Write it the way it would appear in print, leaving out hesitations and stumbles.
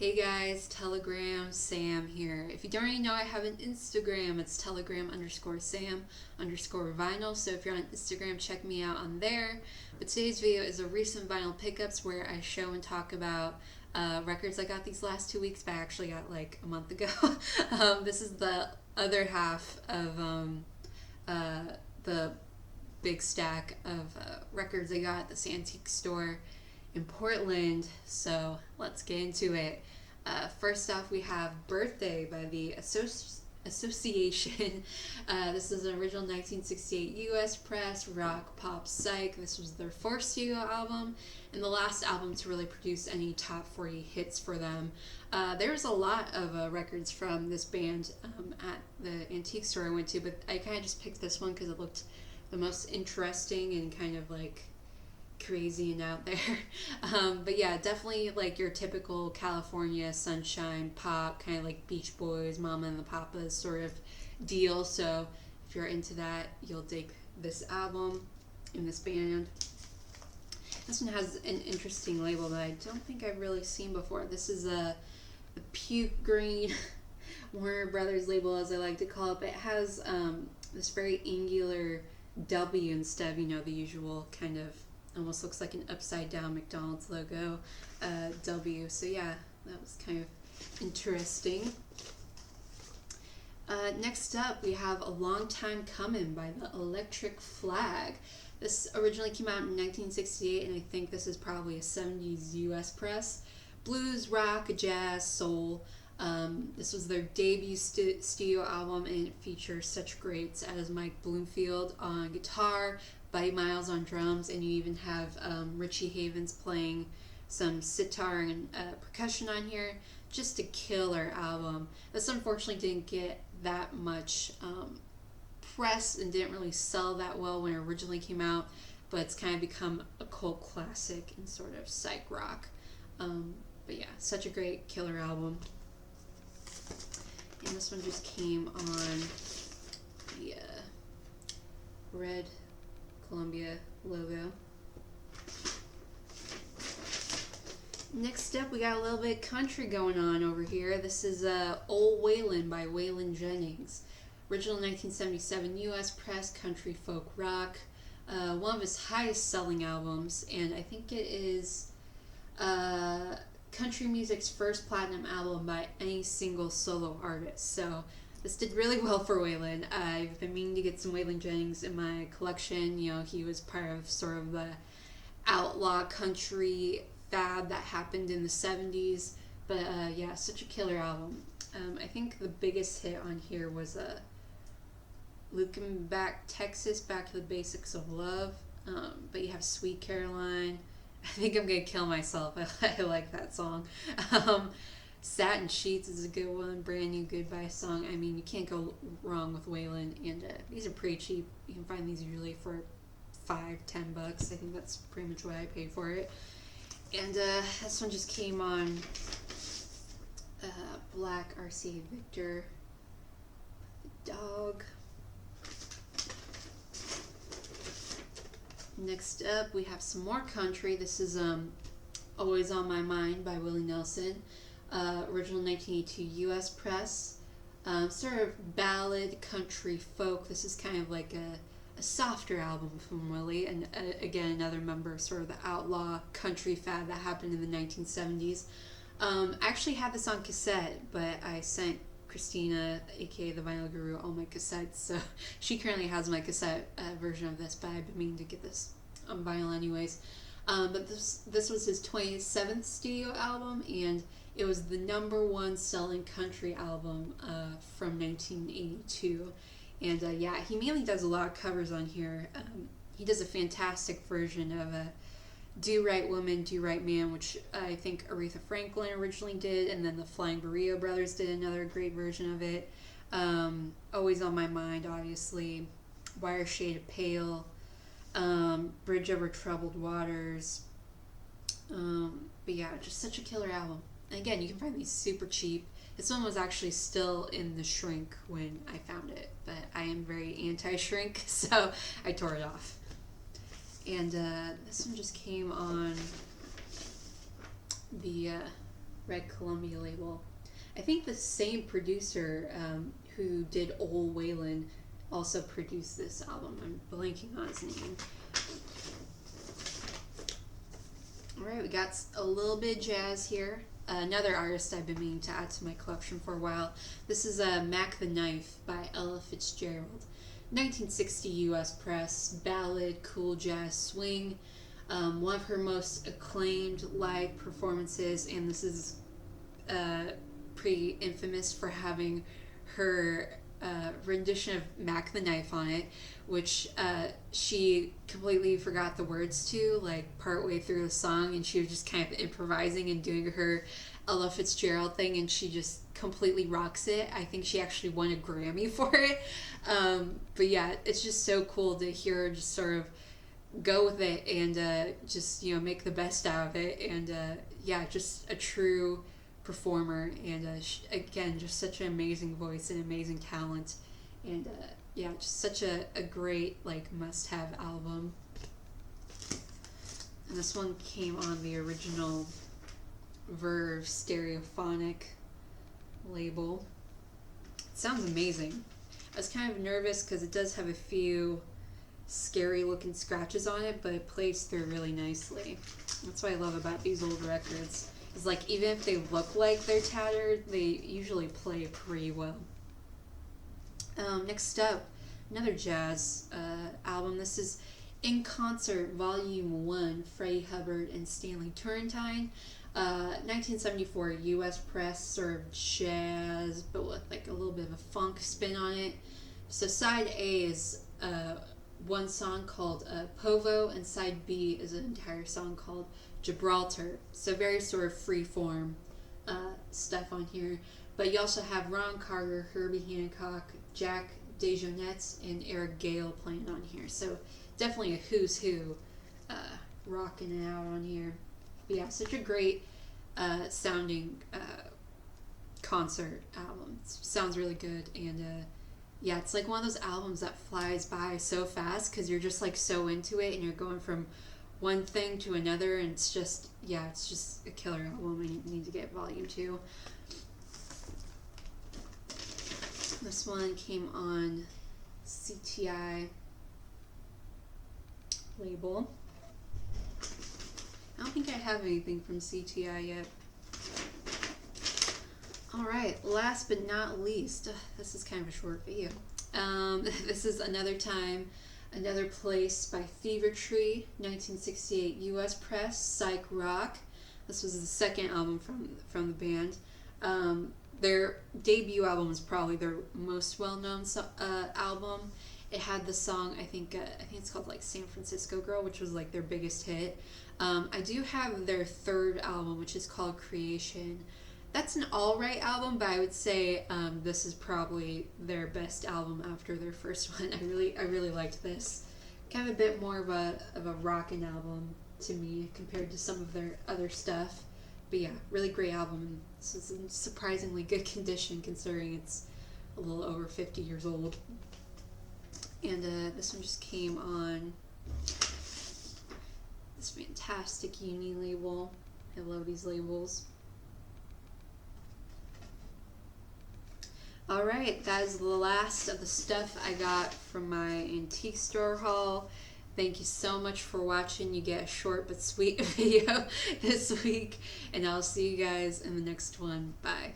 Hey guys, Telegram Sam here. If you don't already know, I have an Instagram. It's telegram_Sam_vinyl. So if you're on Instagram, check me out on there. But today's video is a recent vinyl pickups where I show and talk about records I got these last 2 weeks, but I actually got like a month ago. This is the other half of the big stack of records I got at this antique store in Portland, so let's get into it. First off, we have Birthday by the Association. This is an original 1968 US press, rock, pop, psych. This was their fourth studio album, and the last album to really produce any top 40 hits for them. There's a lot of records from this band at the antique store I went to, but I kind of just picked this one because it looked the most interesting and kind of like crazy and out there. But yeah, definitely like your typical California sunshine pop, kind of like Beach Boys, Mama and the Papas sort of deal. So if you're into that, you'll dig this album and this band. This one has an interesting label that I don't think I've really seen before. This is the puke green Warner Brothers label, as I like to call it, but it has this very angular W instead of, the usual kind of almost looks like an upside down McDonald's logo W. So yeah, that was kind of interesting. Next up, we have A Long Time Comin' by the Electric Flag. This originally came out in 1968, and I think this is probably a 70s US press. Blues, rock, jazz, soul. This was their debut studio album, and it features such greats as Mike Bloomfield on guitar, Buddy Miles on drums, and you even have Richie Havens playing some sitar and percussion on here. Just a killer album. This unfortunately didn't get that much press and didn't really sell that well when it originally came out, but it's kind of become a cult classic in sort of psych rock. But yeah, such a great killer album. And this one just came on the red Columbia logo. Next up, we got a little bit of country going on over here. This is Old Waylon by Waylon Jennings. Original 1977 US press, country folk rock. One of his highest selling albums, and I think it is country music's first platinum album by any single solo artist. So this did really well for Waylon. I've been meaning to get some Waylon Jennings in my collection. He was part of sort of the outlaw country fad that happened in the 70s. But yeah, such a killer album. I think the biggest hit on here was Looking Back Texas, Back to the Basics of Love. But you have Sweet Caroline. I think I'm going to kill myself. I like that song. Satin Sheets is a good one. Brand New Goodbye Song. I mean, you can't go wrong with Waylon. And these are pretty cheap. You can find these usually for $5-10. I think that's pretty much what I paid for it. And this one just came on Black RC Victor. The dog. Next up, we have some more country. This is Always on My Mind by Willie Nelson. Original 1982 US press. Sort of ballad, country, folk. This is kind of like a softer album from Willie. And again, another member of sort of the outlaw country fad that happened in the 1970s. I actually had this on cassette, but I sent Christina, aka the Vinyl Guru, all my cassettes, so she currently has my cassette version of this, but I've been meaning to get this on vinyl anyways. But this was his 27th studio album, and it was the #1 selling country album from 1982. And yeah, he mainly does a lot of covers on here. He does a fantastic version of Do Right Woman, Do Right Man, which I think Aretha Franklin originally did, and then the Flying Burrito Brothers did another great version of it. Always on My Mind, obviously. Wire Shade of Pale. Bridge Over Troubled Waters. But yeah, just such a killer album. And again, you can find these super cheap. This one was actually still in the shrink when I found it, but I am very anti-shrink, so I tore it off. And this one just came on the Red Columbia label. I think the same producer who did Old Waylon also produced this album. I'm blanking on his name. Alright, we got a little bit of jazz here. Another artist I've been meaning to add to my collection for a while. This is Mac the Knife by Ella Fitzgerald. 1960 US press, ballad, cool jazz swing. One of her most acclaimed live performances, and this is pretty infamous for having her rendition of Mac the Knife on it, which she completely forgot the words to, like, partway through the song, and she was just kind of improvising and doing her Ella Fitzgerald thing, and she just completely rocks it. I think she actually won a Grammy for it. But yeah, it's just so cool to hear her just sort of go with it and just, you know, make the best out of it. And yeah, just a true performer, and again, just such an amazing voice and amazing talent. And yeah, just such a great, like, must-have album. And this one came on the original Verve Stereophonic label. It sounds amazing. I was kind of nervous because it does have a few scary looking scratches on it, but it plays through really nicely. That's what I love about these old records. Is, like, even if they look like they're tattered, they usually play pretty well. Next up, another jazz album. This is In Concert Volume 1, Freddie Hubbard and Stanley Turrentine. 1974 US press, sort of jazz, but with, like, a little bit of a funk spin on it. So side A is one song called Povo, and side B is an entire song called Gibraltar. So very sort of free-form stuff on here. But you also have Ron Carter, Herbie Hancock, Jack DeJohnette, and Eric Gale playing on here. So definitely a who's who rocking it out on here. But yeah, such a great sounding concert album. It sounds really good, and yeah, it's like one of those albums that flies by so fast because you're just, like, so into it, and you're going from one thing to another, and it's just, yeah, it's just a killer album, and you need to get volume 2. This one came on CTI label. I don't think I have anything from CTI yet. Alright, last but not least, this is kind of a short video. This is Another Time, Another Place by Fever Tree, 1968 US press, Psych Rock. This was the second album from the band. Their debut album is probably their most well-known album. It had the song, I think it's called, like, San Francisco Girl, which was, like, their biggest hit. I do have their third album, which is called Creation. That's an alright album, but I would say this is probably their best album after their first one. I really liked this. Kind of a bit more of a rockin' album to me compared to some of their other stuff. But yeah, really great album. This is in surprisingly good condition considering it's a little over 50 years old. And this one just came on this fantastic uni label. I love these labels. Alright, that is the last of the stuff I got from my antique store haul. Thank you so much for watching. You get a short but sweet video this week, and I'll see you guys in the next one. Bye.